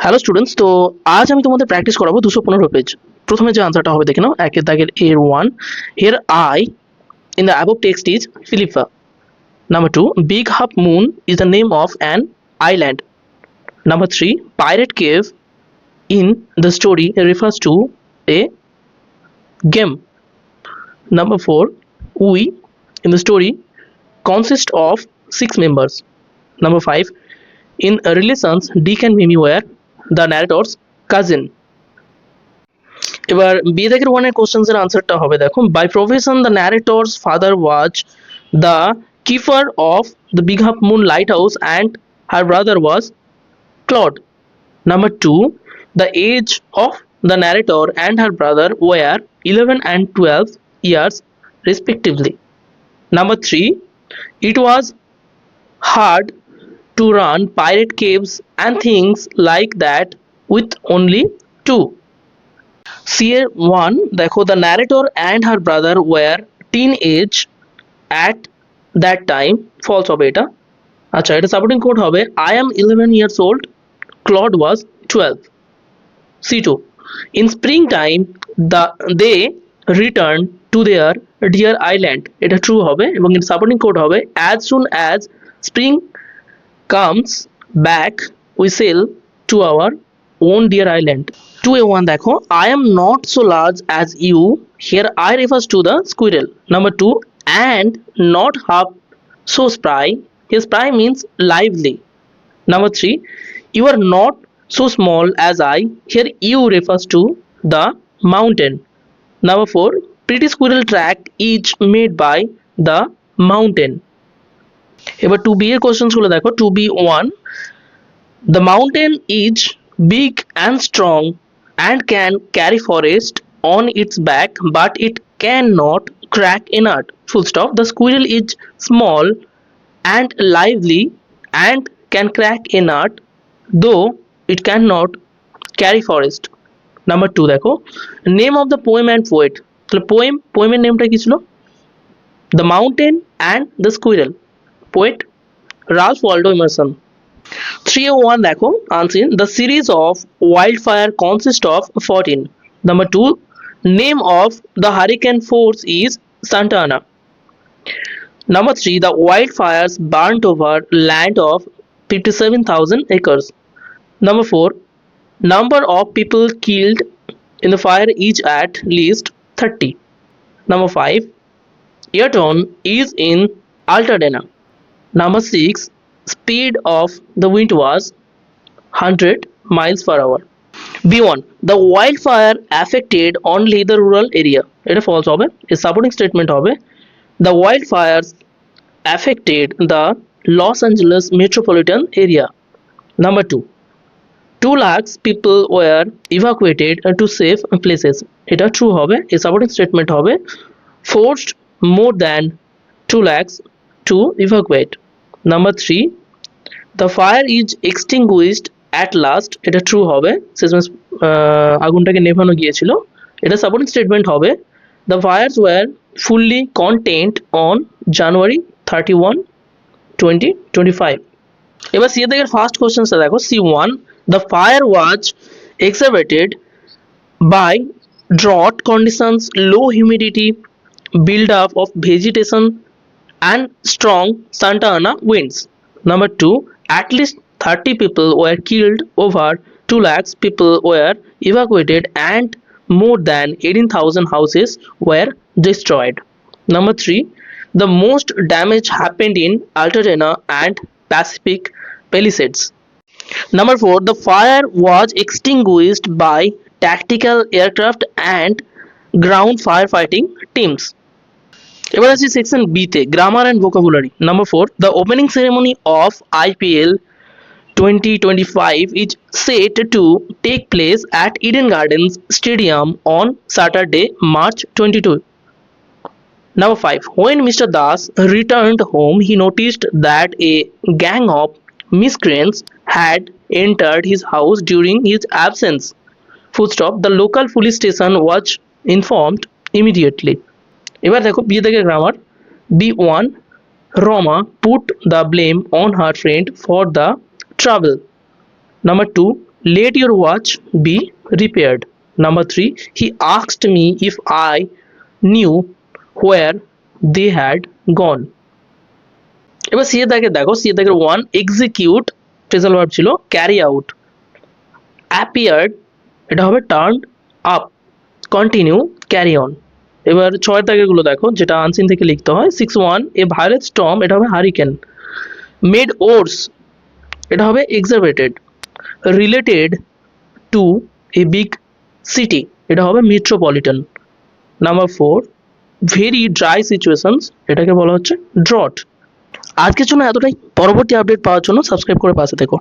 Hello students, তো আজ আমি তোমাদের প্র্যাকটিস করাবো 215 পেজ। প্রথমে যে আনসারটা হবে দেখে নাও, একের দাগের এর one, here I in the above text is Philippa. Number two, big half moon is the name of an island. Number three, pirate cave in the story refers to a game. Number four, we in the story consist of 6 members. Number five, in relations Dick and Mimi were the narrator's cousin. এবার B দাগের ওয়ানের questions এর আনসারটা হবে দেখো, by profession the narrator's father was the keeper of the big half moon lighthouse and her brother was Claude. Number two, the age of the narrator and her brother were 11 and 12 years respectively. Number three, it was hard to run pirate caves and things like that with only two. CA1 দেখো, the narrator and her brother were teenage at that time. false হবে এটা। আচ্ছা, এটা supporting code হবে I am 11 years old, Claude was 12. C2, in springtime they returned to their dear island. এটা true হবে এবং এর সাপোর্টিং কোড হবে as soon as spring comes back we sail to our own dear island. 2A1 দেখো, I am not so large as you. Here I refers to the squirrel. Number 2, and not half so spry. Here spry means lively. Number 3, you are not so small as I. Here you refers to the mountain. Number 4, pretty squirrel track is made by the mountain. এবার 2B এর questions গুলো দেখো। 2B1, the mountain is big and strong and can carry forest on its back, but it cannot crack a nut. Full stop. The squirrel is small and lively and can crack a nut, though it cannot carry forest. Number 2 দেখো, name of the poem and poet. তাহলে পোয়েমের নেমটা কি ছিল? The Mountain and the Squirrel. Poet Ralph Waldo Emerson. 301 দেখো, answer, the series of wildfire consists of 14. Number 2, name of the hurricane force is Santa Ana. Number 3, the wildfires burnt over land of 57,000 acres. Number 4, number of people killed in the fire is at least 30. Number 5, Earton is in Altadena. Number 6, speed of the wind was 100 miles per hour. B1, the wildfire affected only the rural area. এটা false হবে। এর supporting statement হবে the wildfires affected the Los Angeles metropolitan area. Number 2, 2 lakhs people were evacuated to safe places. এটা true হবে। এর supporting statement হবে forced more than 2 lakhs to evacuate. Number 3, the fire is extinguished at last. এটা true হবে। শেষমেশ আগুনটাকে নেভানো গিয়েছিল। এটা supporting statement হবে the fires were fully contained on January 31, 2025. এবার সি থেকে ফার্স্ট কোশ্চেনটা দেখো। C1, the fire was exacerbated by drought conditions, low humidity, build up of vegetation and strong Santa Ana winds. Number 2, at least 30 people were killed, over 2 lakhs people were evacuated and more than 18,000 houses were destroyed. Number 3, the most damage happened in Altadena and Pacific Palisades. Number 4, the fire was extinguished by tactical aircraft and ground firefighting teams. এবার আসি section B তে, grammar and vocabulary. Number 4, the opening ceremony of IPL 2025 is set to take place at Eden Gardens Stadium on Saturday, March 22. Number 5, when Mr. Das returned home, he noticed that a gang of miscreants had entered his house during his absence. Full stop. The local police station was informed immediately. এবার দেখো B থেকে grammar. B1, Roma put the blame on her friend for the trouble. Number 2, let your watch be repaired. Number 3, he asked me if I knew where they had gone. এবার C এর দাগে দেখো, C এর দাগের 1 execute phrasal verb ছিল, carry out, appeared এটা হবে turn up, continue carry on. এবার 6 এর দাগের গুলো দেখো, যেটা আনসিন থেকে লিখতে হয়। 6.1 এ ভায়োলেট স্টর্ম এটা হবে হারিকেন, মেড ওর্স এটা হবে exacerbated, related to a big city এটা হবে metropolitan. Number 4, very dry situations এটাকে বলা হচ্ছে ড্রট। আজকের জন্য এতটাই। পরবর্তী আপডেট পাওয়ার জন্য সাবস্ক্রাইব করে পাশে থেকো।